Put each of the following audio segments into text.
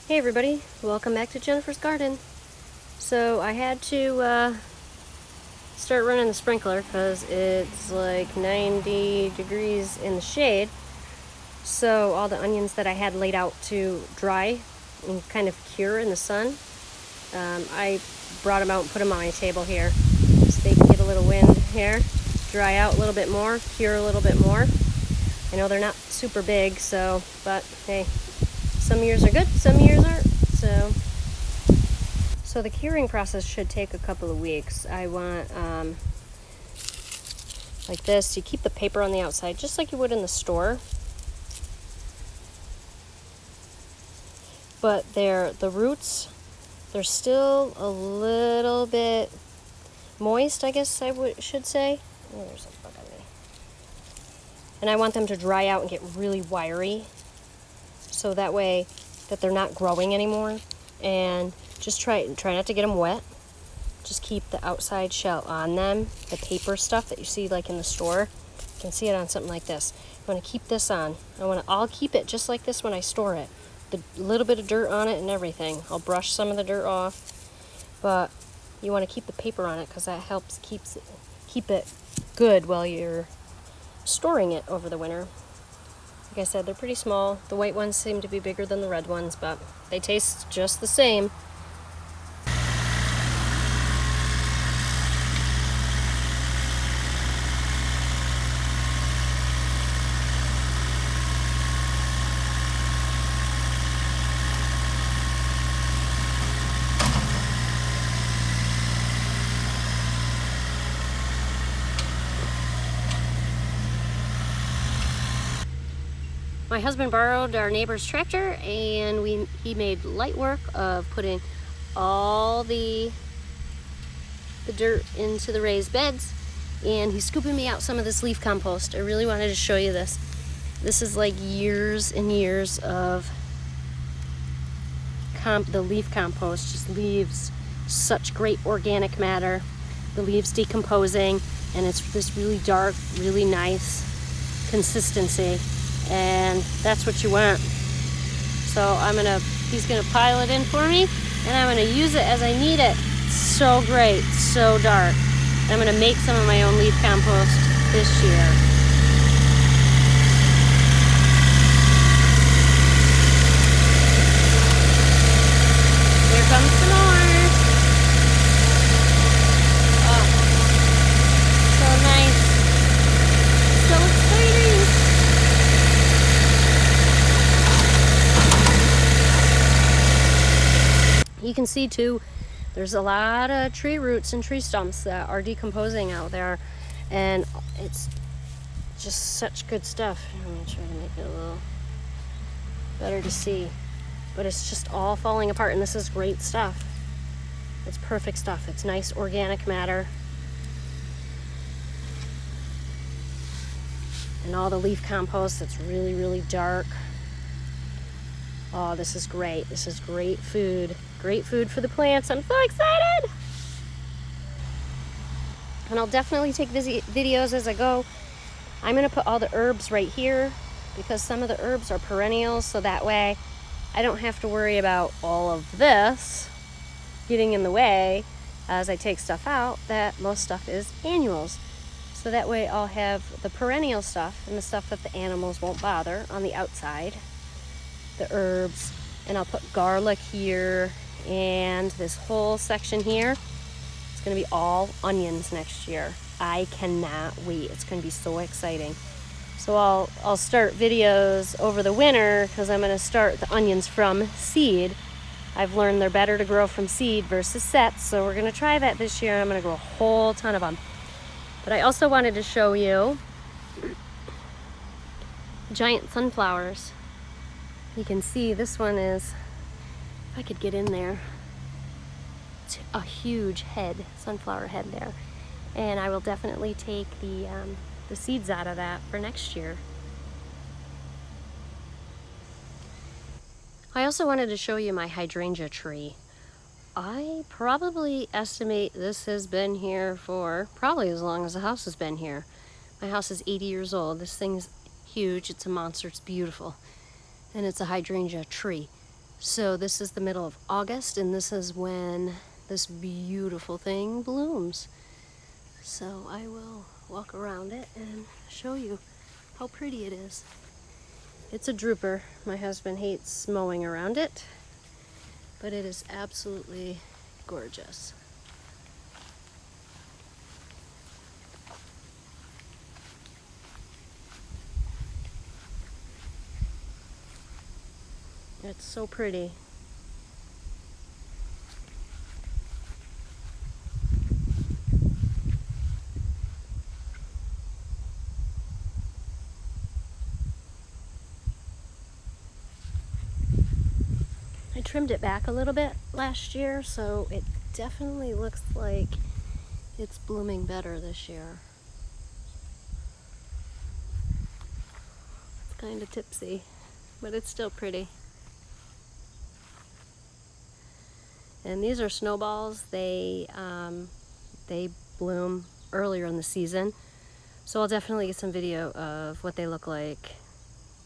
Hey everybody, welcome back to Jennifer's Garden. So I had to start running the sprinkler because it's like 90 degrees in the shade. So all the onions that I had laid out to dry and kind of cure in the sun, I brought them out and put them on my table here so they can get a little wind here, dry out a little bit more, cure a little bit more. I know they're not super big, but hey, some years are good, some years aren't. So the curing process should take a couple of weeks. I want, like this, you keep the paper on the outside just like you would in the store. But the roots, they're still a little bit moist, I guess should say. Oh, there's a bug on me. And I want them to dry out and get really wiry, so that way that they're not growing anymore. And just try not to get them wet. Just keep the outside shell on them, the paper stuff that you see like in the store. You can see it on something like this. I want to keep this on. I'll keep it just like this when I store it. The little bit of dirt on it and everything. I'll brush some of the dirt off, but you want to keep the paper on it because that helps keep it good while you're storing it over the winter. Like I said, they're pretty small. The white ones seem to be bigger than the red ones, but they taste just the same. My husband borrowed our neighbor's tractor, and he made light work of putting all the dirt into the raised beds, and he's scooping me out some of this leaf compost. I really wanted to show you this. This is like years and years of the leaf compost. Just leaves such great organic matter. The leaves decomposing, and it's this really dark, really nice consistency. And that's what you want. So he's gonna pile it in for me, and I'm gonna use it as I need it. It's so great, so dark. I'm gonna make some of my own leaf compost this year. Here comes some more. Oh, so nice, so exciting. You can see too, there's a lot of tree roots and tree stumps that are decomposing out there, and it's just such good stuff. I'm gonna try to make it a little better to see, but it's just all falling apart, and this is great stuff. It's perfect stuff. It's nice organic matter. And all the leaf compost that's really, really dark. Oh, this is great. This is great food. Great food for the plants. I'm so excited! And I'll definitely take videos as I go. I'm going to put all the herbs right here because some of the herbs are perennials, so that way I don't have to worry about all of this getting in the way as I take stuff out. That most stuff is annuals. So that way I'll have the perennial stuff and the stuff that the animals won't bother on the outside. The herbs, and I'll put garlic here, and this whole section here, it's going to be all onions next year. I cannot wait. It's going to be so exciting. So I'll start videos over the winter because I'm going to start the onions from seed. I've learned they're better to grow from seed versus sets, so we're going to try that this year. I'm going to grow a whole ton of them. But I also wanted to show you giant sunflowers. You can see this one is, if I could get in there, it's a huge head, sunflower head there. And I will definitely take the seeds out of that for next year. I also wanted to show you my hydrangea tree. I probably estimate this has been here for probably as long as the house has been here. My house is 80 years old. This thing's huge. It's a monster. It's beautiful. And it's a hydrangea tree. So this is the middle of August, and this is when this beautiful thing blooms. So I will walk around it and show you how pretty it is. It's a drooper. My husband hates mowing around it, but it is absolutely gorgeous. It's so pretty. I trimmed it back a little bit last year, so it definitely looks like it's blooming better this year. It's kind of tipsy, but it's still pretty. And these are snowballs. They bloom earlier in the season, so I'll definitely get some video of what they look like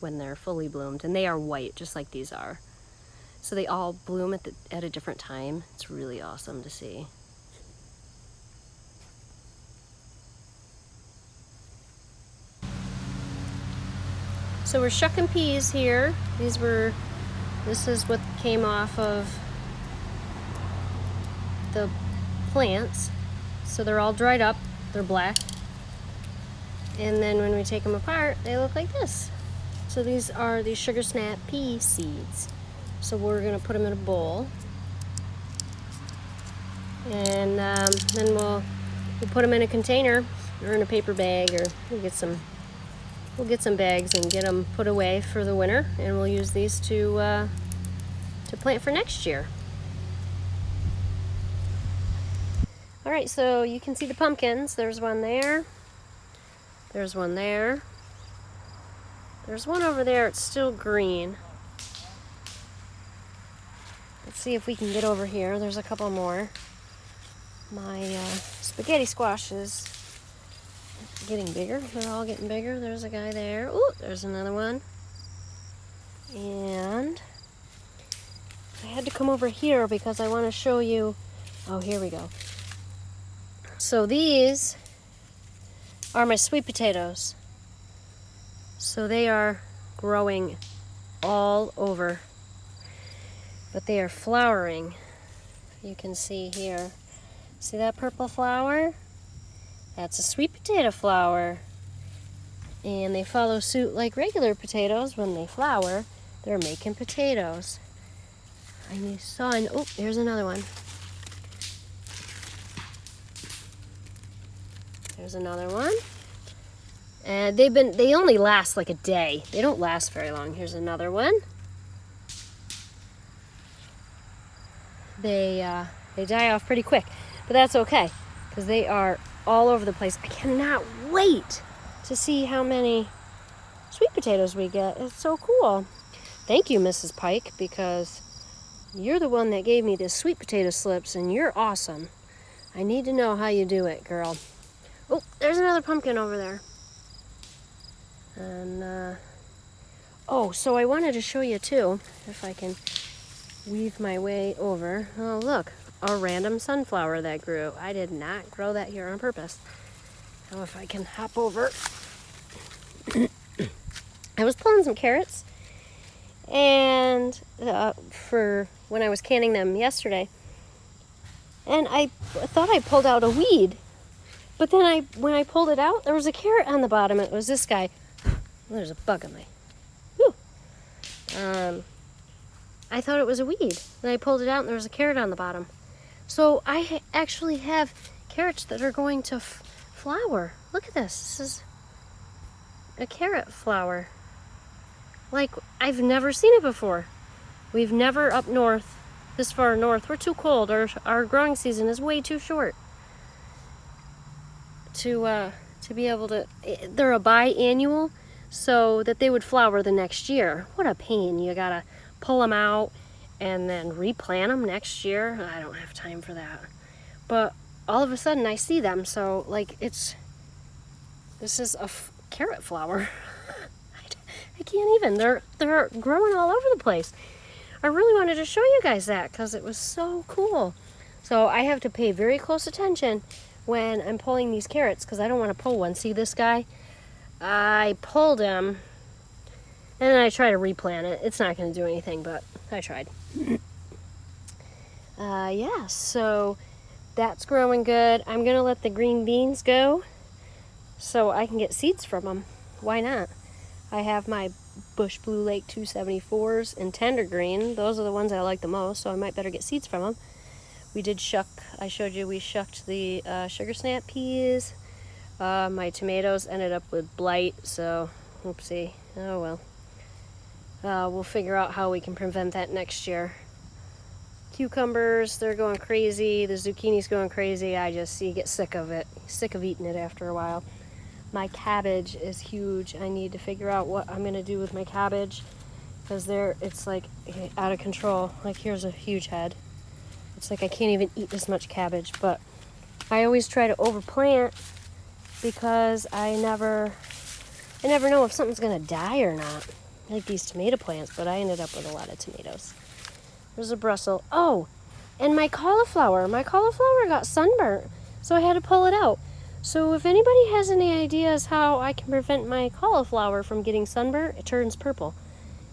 when they're fully bloomed. And they are white, just like these are. So they all bloom at a different time. It's really awesome to see. So we're shucking peas here. This is what came off of the plants. So they're all dried up, they're black. And then when we take them apart, they look like this. So these are the sugar snap pea seeds. So we're gonna put them in a bowl. And then we'll put them in a container or in a paper bag, or we'll get some bags and get them put away for the winter, and we'll use these to plant for next year. All right, so you can see the pumpkins. There's one there. There's one there. There's one over there. It's still green. Let's see if we can get over here. There's a couple more. My spaghetti squash is getting bigger. They're all getting bigger. There's a guy there. Ooh, there's another one. And I had to come over here because I want to show you. Oh, here we go. So these are my sweet potatoes. So they are growing all over, but they are flowering. You can see here. See that purple flower? That's a sweet potato flower. And they follow suit like regular potatoes. When they flower, they're making potatoes. I saw oh, here's another one. There's another one. And they only last like a day. They don't last very long. Here's another one. They die off pretty quick, but that's okay because they are all over the place. I cannot wait to see how many sweet potatoes we get. It's so cool. Thank you, Mrs. Pike, because you're the one that gave me this sweet potato slips, and you're awesome. I need to know how you do it, girl. Oh, there's another pumpkin over there. And, oh, so I wanted to show you too, if I can weave my way over. Oh, look, a random sunflower that grew. I did not grow that here on purpose. Now if I can hop over. I was pulling some carrots, and for when I was canning them yesterday, and I thought I pulled out a weed. But then when I pulled it out, there was a carrot on the bottom. It was this guy. There's a bug on my. Whew. I thought it was a weed. Then I pulled it out, and there was a carrot on the bottom. So I actually have carrots that are going to flower. Look at this. This is a carrot flower. Like, I've never seen it before. We've never up north, this far north. We're too cold. Our growing season is way too short to be able to. They're a biannual, so that they would flower the next year. What a pain. You gotta pull them out and then replant them next year. I don't have time for that. But all of a sudden I see them, so like this is a carrot flower. I can't even. They're growing all over the place. I really wanted to show you guys that because it was so cool. So I have to pay very close attention when I'm pulling these carrots because I don't want to pull one. See this guy? I pulled him and then I try to replant it. It's not going to do anything, but I tried. Yeah, so that's growing good. I'm going to let the green beans go so I can get seeds from them. Why not? I have my Bush Blue Lake 274s and Tender Green. Those are the ones I like the most, so I might better get seeds from them. We did shuck, I showed you we shucked the sugar snap peas. My tomatoes ended up with blight, so oopsie. Oh well. We'll figure out how we can prevent that next year. Cucumbers, they're going crazy. The zucchini's going crazy. You get sick of it. Sick of eating it after a while. My cabbage is huge. I need to figure out what I'm going to do with my cabbage because it's like out of control. Like here's a huge head. It's like I can't even eat this much cabbage, but I always try to overplant because I never know if something's going to die or not. Like these tomato plants, but I ended up with a lot of tomatoes. There's a Brussels. Oh, and my cauliflower. My cauliflower got sunburnt, so I had to pull it out. So if anybody has any ideas how I can prevent my cauliflower from getting sunburnt, it turns purple.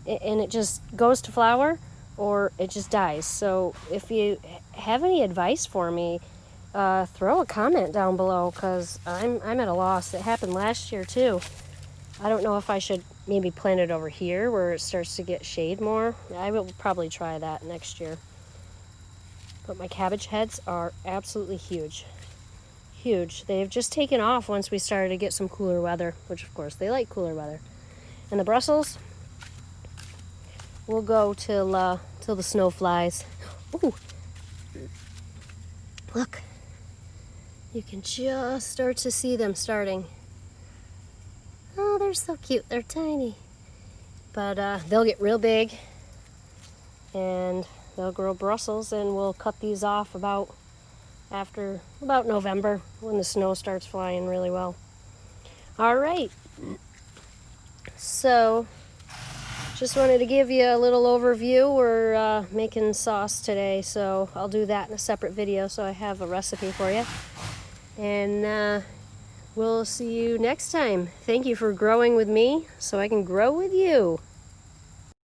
And it just goes to flower or it just dies. So if you have any advice for me, throw a comment down below because I'm at a loss. It happened last year too. I don't know if I should maybe plant it over here where it starts to get shade more. I will probably try that next year. But my cabbage heads are absolutely huge. Huge. They've just taken off once we started to get some cooler weather, which of course they like cooler weather. And the Brussels will go till the snow flies. Ooh. Look. You can just start to see them starting. Oh, they're so cute. They're tiny. But they'll get real big and they'll grow Brussels, and we'll cut these off about November when the snow starts flying really well. All right. So just wanted to give you a little overview. We're making sauce today, so I'll do that in a separate video so I have a recipe for you. And we'll see you next time. Thank you for growing with me so I can grow with you.